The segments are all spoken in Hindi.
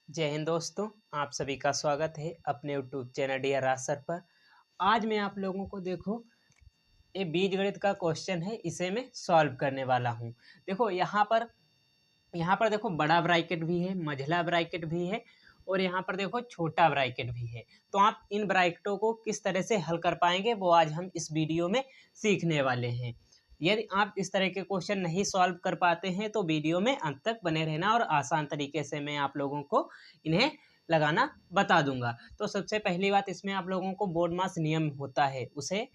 जय हिंद दोस्तों। आप सभी का स्वागत है अपने यूट्यूब चैनल डियर राज सर पर। आज मैं आप लोगों को देखो ये बीजगणित का क्वेश्चन है, इसे मैं सॉल्व करने वाला हूँ। देखो यहाँ पर देखो बड़ा ब्रैकेट भी है, मझला ब्रैकेट भी है और यहाँ पर देखो छोटा ब्रैकेट भी है। तो आप इन ब्रैकेटों को किस तरह से हल कर पाएंगे वो आज हम इस वीडियो में सीखने वाले हैं। यदि आप इस तरह के क्वेश्चन नहीं सॉल्व कर पाते हैं तो वीडियो में अंत तक बने रहना और आसान तरीके से मैं आप लोगों को इन्हें लगाना बता दूंगा। तो सबसे पहली बात, इसमें आप लोगों को बोर्ड मास नियम होता है, उसे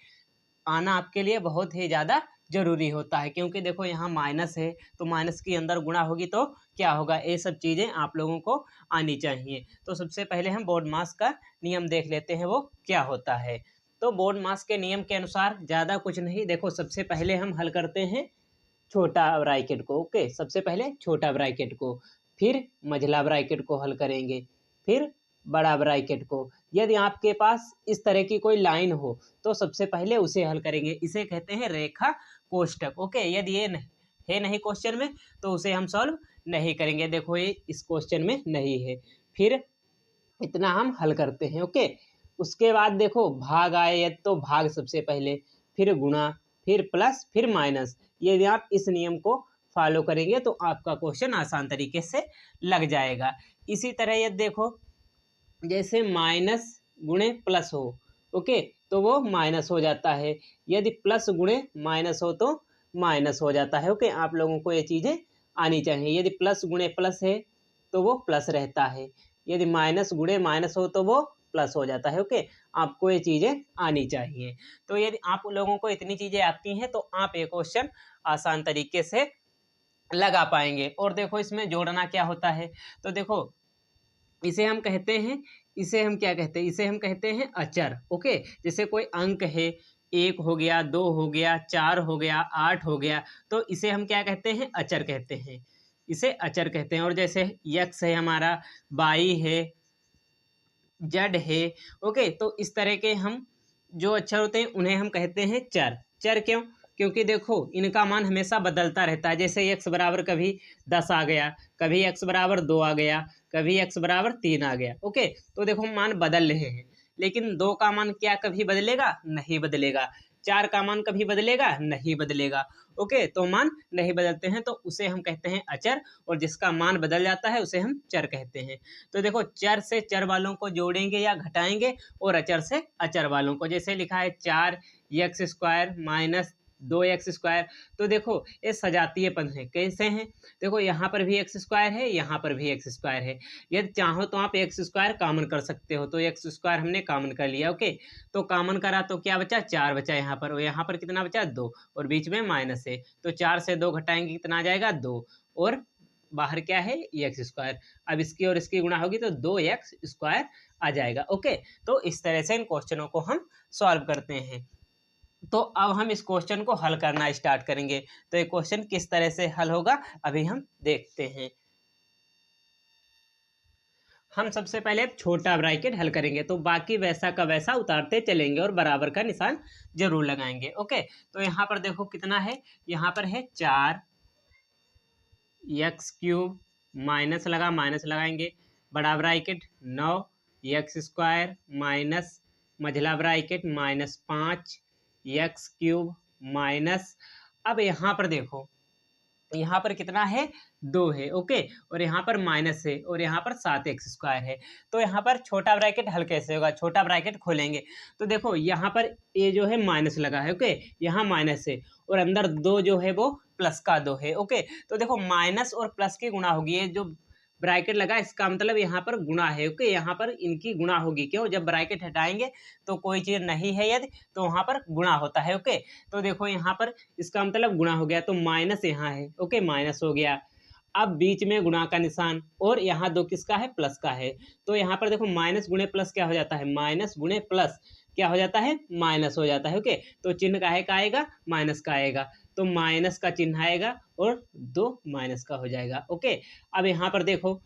आना आपके लिए बहुत ही ज़्यादा ज़रूरी होता है, क्योंकि देखो यहाँ माइनस है तो माइनस के अंदर गुणा होगी तो क्या होगा, ये सब चीज़ें आप लोगों को आनी चाहिए। तो सबसे पहले हम बोर्ड मास का नियम देख लेते हैं वो क्या होता है। तो बोर्ड मास के नियम के अनुसार ज़्यादा कुछ नहीं, देखो सबसे पहले हम हल करते हैं छोटा ब्रैकेट को। ओके, सबसे पहले छोटा ब्रैकेट को, फिर मझला ब्रैकेट को हल करेंगे, फिर बड़ा ब्रैकेट को। यदि आपके पास इस तरह की कोई लाइन हो तो सबसे पहले उसे हल करेंगे, इसे कहते हैं रेखा कोष्ठक। ओके, यदि ये नहीं है नहीं क्वेश्चन में तो उसे हम सॉल्व नहीं करेंगे। देखो ये इस क्वेश्चन में नहीं है, फिर इतना हम हल करते हैं। ओके, उसके बाद देखो भाग आए तो भाग सबसे पहले, फिर गुणा, फिर प्लस, फिर माइनस। यदि आप इस नियम को फॉलो करेंगे तो आपका क्वेश्चन आसान तरीके से लग जाएगा। इसी तरह ये देखो, जैसे माइनस गुणे प्लस हो, ओके, तो वो माइनस हो जाता है। यदि प्लस गुणे माइनस हो तो माइनस हो जाता है। ओके, आप लोगों को ये चीज़ें आनी चाहिए। यदि प्लस गुणे प्लस है तो वो प्लस रहता है, यदि माइनस गुणे माइनस हो तो वो प्लस हो जाता है। ओके, आपको ये चीज़ें आनी चाहिए। तो यदि आप लोगों को इतनी चीज़ें आती हैं तो आप ये क्वेश्चन आसान तरीके से लगा पाएंगे। और देखो इसमें जोड़ना क्या होता है, तो देखो इसे हम कहते हैं, इसे हम क्या कहते हैं, इसे हम कहते हैं अचर। ओके, जैसे कोई अंक है, एक हो गया, दो हो गया, चार हो गया, आठ हो गया, तो इसे हम क्या कहते हैं, अचर कहते हैं, इसे अचर कहते हैं। और जैसे यक्स है हमारा, बाई है, जड है। ओके, तो इस तरह के हम जो अक्षर होते हैं उन्हें हम कहते हैं चर। चर क्यों? क्योंकि देखो इनका मान हमेशा बदलता रहता है। जैसे एक्स बराबर कभी 10 आ गया, कभी एक्स बराबर 2 आ गया, कभी एक्स बराबर 3 आ गया। ओके, तो देखो मान बदल रहे हैं, लेकिन 2 का मान क्या कभी बदलेगा? नहीं बदलेगा। 4 का मान कभी बदलेगा? नहीं बदलेगा। ओके, तो मान नहीं बदलते हैं तो उसे हम कहते हैं अचर, और जिसका मान बदल जाता है उसे हम चर कहते हैं। तो देखो चर से चर वालों को जोड़ेंगे या घटाएंगे, और अचर से अचर वालों को, जैसे लिखा है 4x² माइनस 2x²। तो देखो ये सजातीय पद है, कैसे हैं? देखो यहाँ पर भी x² है, यहाँ पर भी x² है। यदि चाहो तो आप x² कॉमन कर सकते हो, तो x² हमने कॉमन कर लिया। ओके, तो कॉमन करा तो क्या बचा? 4 बचा यहाँ पर, और यहाँ पर कितना बचा? 2, और बीच में माइनस है, तो 4 से 2 घटाएंगे कितना आ जाएगा? 2, और बाहर क्या है? x²। अब इसकी और इसकी गुणा होगी तो 2x² आ जाएगा। ओके, तो इस तरह से इन क्वेश्चनों को हम सॉल्व करते हैं। तो अब हम इस क्वेश्चन को हल करना स्टार्ट करेंगे। तो ये क्वेश्चन किस तरह से हल होगा अभी हम देखते हैं। हम सबसे पहले अब छोटा ब्रैकेट हल करेंगे, तो बाकी वैसा का वैसा उतारते चलेंगे और बराबर का निशान जरूर लगाएंगे। ओके, तो यहाँ पर देखो कितना है, यहाँ पर है 4x³ माइनस लगा, माइनस लगाएंगे, बड़ा ब्रैकेट 9x² माइनस मझला ब्रैकेट -5x³ माइनस, अब यहाँ पर देखो यहाँ पर कितना है? 2 है। ओके, और यहाँ पर माइनस है, और यहाँ पर 7x² है। तो यहाँ पर छोटा ब्रैकेट हल कैसे होगा? छोटा ब्रैकेट खोलेंगे तो देखो यहाँ पर ये जो है माइनस लगा है। ओके, यहाँ माइनस है, और अंदर 2 जो है वो प्लस का 2 है। ओके, तो देखो माइनस और प्लस की गुणा होगी, ये जो ब्रैकेट लगा इसका मतलब यहाँ पर गुणा है। ओके, यहाँ पर इनकी गुणा होगी, क्यों? जब ब्रैकेट हटाएंगे तो कोई चीज़ नहीं है यदि, तो वहाँ पर गुणा होता है। ओके, तो देखो यहाँ पर इसका मतलब गुणा हो गया, तो माइनस यहाँ है। ओके, माइनस हो गया। अब बीच में गुणा का निशान, और यहाँ 2 किसका है? प्लस का है। तो यहाँ पर देखो माइनस गुणे प्लस क्या हो जाता है? माइनस गुणे प्लस क्या हो जाता है? माइनस हो जाता है। ओके, तो चिन्ह काहे का आएगा? माइनस का आएगा, तो माइनस का चिन्ह आएगा और 2 माइनस का हो जाएगा। ओके, अब यहाँ पर देखो,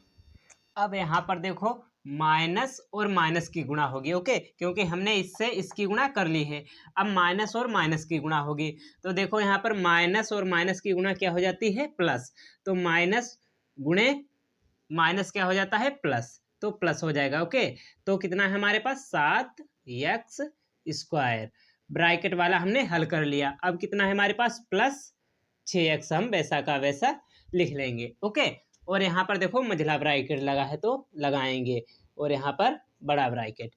अब यहाँ पर देखो माइनस और माइनस की गुणा होगी। ओके, क्योंकि हमने इससे इसकी गुणा कर ली है, अब माइनस और माइनस की गुणा होगी। तो देखो यहाँ पर माइनस और माइनस की गुणा क्या हो जाती है? प्लस। तो माइनस गुणे माइनस क्या हो जाता है प्लस, तो प्लस हो जाएगा। ओके, तो कितना है हमारे पास 7x स्क्वायर, ब्रैकेट वाला हमने हल कर लिया। अब कितना है हमारे पास प्लस 6x, हम वैसा का वैसा लिख लेंगे। ओके, और यहाँ पर देखो मझला ब्रैकेट लगा है तो लगाएंगे, और यहाँ पर बड़ा ब्रैकेट।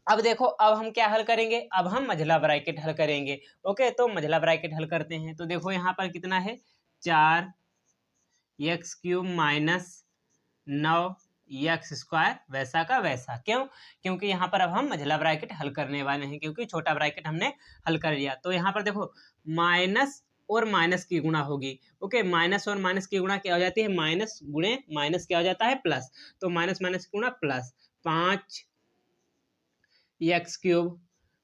अब देखो अब हम क्या हल करेंगे, अब हम मझला ब्रैकेट हल करेंगे। ओके, तो मझला ब्रैकेट हल करते हैं। तो देखो यहाँ पर कितना है 4x³ माइनस 9x स्क्वायर, वैसा का वैसा। क्यों? क्योंकि यहाँ पर अब हम मझला ब्रैकेट हल करने वाले हैं, क्योंकि छोटा ब्रैकेट हमने हल कर लिया। तो यहाँ पर देखो माइनस और माइनस की गुणा होगी। ओके, माइनस और माइनस की गुणा क्या हो जाती है, माइनस गुणे माइनस क्या हो जाता है प्लस, तो माइनस माइनस की गुणा प्लस, 5x³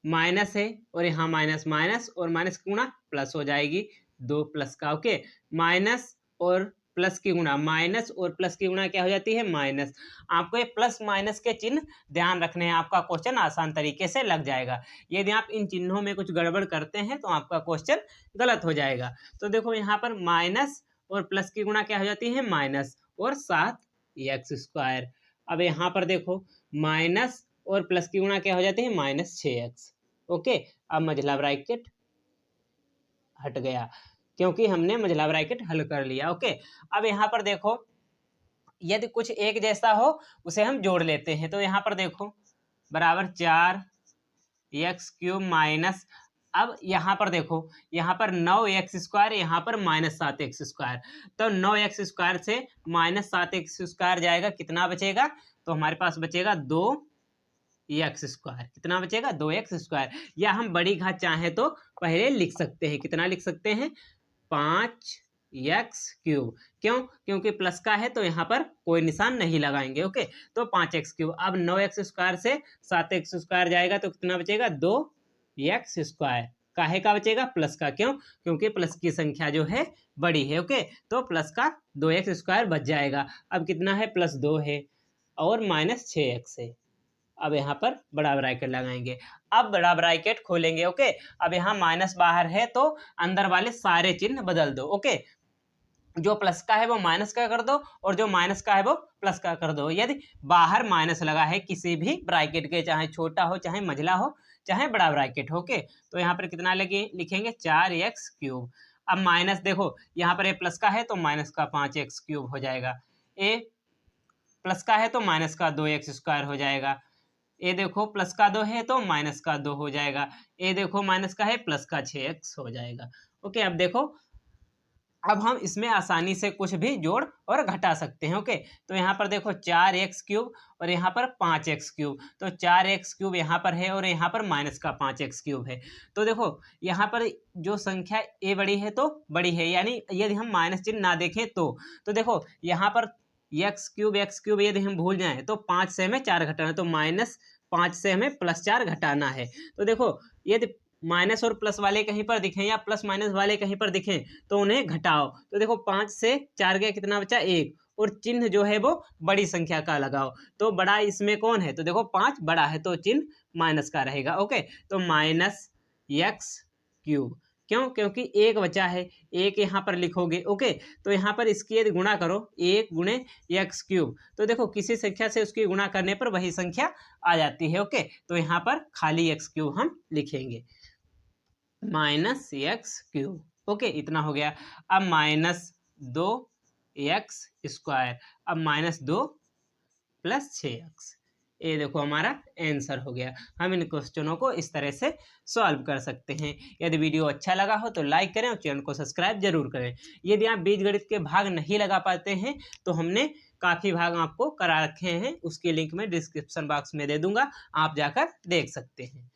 माइनस है और यहाँ माइनस माइनस और माइनस की गुणा प्लस हो जाएगी, 2 प्लस का। ओके, माइनस और प्लस की गुणा, माइनस और प्लस की गुणा क्या हो जाती है माइनस। आपको ये प्लस माइनस के चिन्ह ध्यान रखने हैं, आपका क्वेश्चन आसान तरीके से लग जाएगा। यदि आप इन चिन्हों में कुछ गड़बड़ करते हैं तो आपका क्वेश्चन गलत हो जाएगा। तो देखो यहाँ पर माइनस और प्लस की गुणा क्या हो जाती है माइनस, और 7x स्क्वायर। अब यहाँ पर देखो माइनस और प्लस की गुणा क्या हो जाती है -6x। ओके, अब मझला ब्रैकेट हट गया क्योंकि हमने मझला ब्रैकेट हल कर लिया। ओके, अब यहाँ पर देखो यदि कुछ एक जैसा हो उसे हम जोड़ लेते हैं। तो यहाँ पर देखो बराबर 4x³ माइनस, अब यहाँ पर देखो यहाँ पर 9x स्क्वायर, यहाँ पर -7x स्क्वायर, तो 9x स्क्वायर से -7x स्क्वायर जाएगा, कितना बचेगा, तो हमारे पास बचेगा 2x स्क्वायर। कितना बचेगा 2x स्क्वायर, या हम बड़ी घात चाहें तो पहले लिख सकते हैं, कितना लिख सकते हैं 5x³। क्यों? क्योंकि प्लस का है तो यहाँ पर कोई निशान नहीं लगाएंगे। ओके, तो 5x³। अब 9x स्क्वायर से 7x स्क्वायर जाएगा तो कितना बचेगा 2x स्क्वायर। काहे का बचेगा प्लस का, क्यों? क्योंकि प्लस की संख्या जो है बड़ी है। ओके, तो प्लस का 2x स्क्वायर बच जाएगा। अब कितना है +2 है और -6x है। अब यहाँ पर बड़ा ब्रैकेट लगाएंगे, अब बड़ा ब्रैकेट खोलेंगे। ओके, अब यहाँ माइनस बाहर है तो अंदर वाले सारे चिन्ह बदल दो। ओके, जो प्लस का है वो माइनस का कर दो और जो माइनस का है वो प्लस का कर दो। यदि बाहर माइनस लगा है किसी भी ब्रैकेट के, चाहे छोटा हो चाहे मझला हो चाहे बड़ा ब्रैकेट हो, ओके, तो यहाँ पर कितना लगे लिखेंगे 4x³। अब माइनस देखो यहाँ पर ये प्लस का है तो माइनस का 5x³ हो जाएगा, ए प्लस का है तो माइनस का 2x स्क्वायर हो जाएगा, ए देखो प्लस का 2 है तो माइनस का 2 हो जाएगा, ए देखो माइनस का है प्लस का 6x हो जाएगा। ओके, अब देखो अब हम इसमें आसानी से कुछ भी जोड़ और घटा सकते हैं। ओके, तो यहाँ पर देखो 4x³ और यहाँ पर 5x³, तो 4x³ यहाँ पर है और यहाँ पर माइनस का 5x³ है। तो देखो यहाँ पर जो संख्या ए बड़ी है तो बड़ी है, यानी यदि हम माइनस चिन्ह ना देखें तो देखो यहाँ पर x³ यदि हम भूल जाएं तो 5 से हमें 4 घटाना है, तो -5 से हमें +4 घटाना है। तो देखो यदि माइनस और प्लस वाले कहीं पर दिखें या प्लस माइनस वाले कहीं पर दिखें तो उन्हें घटाओ। तो देखो 5 से 4 गया, कितना बचा 1, और चिन्ह जो है वो बड़ी संख्या का लगाओ। तो बड़ा इसमें कौन है, तो देखो 5 बड़ा है तो चिन्ह माइनस का रहेगा। ओके, तो -x³। क्यों? क्योंकि 1 बचा है, 1 यहाँ पर लिखोगे। ओके, तो यहाँ पर इसकी यदि गुणा करो 1 × x³, तो देखो किसी संख्या से उसकी गुणा करने पर वही संख्या आ जाती है। ओके, तो यहाँ पर खाली x³ हम लिखेंगे, -x³। ओके, इतना हो गया। अब -2x², अब -2 + 6x, ये देखो हमारा आंसर हो गया। हम इन क्वेश्चनों को इस तरह से सॉल्व कर सकते हैं। यदि वीडियो अच्छा लगा हो तो लाइक करें और चैनल को सब्सक्राइब जरूर करें। यदि आप बीजगणित के भाग नहीं लगा पाते हैं तो हमने काफ़ी भाग आपको करा रखे हैं, उसके लिंक मैं डिस्क्रिप्शन बॉक्स में दे दूंगा, आप जाकर देख सकते हैं।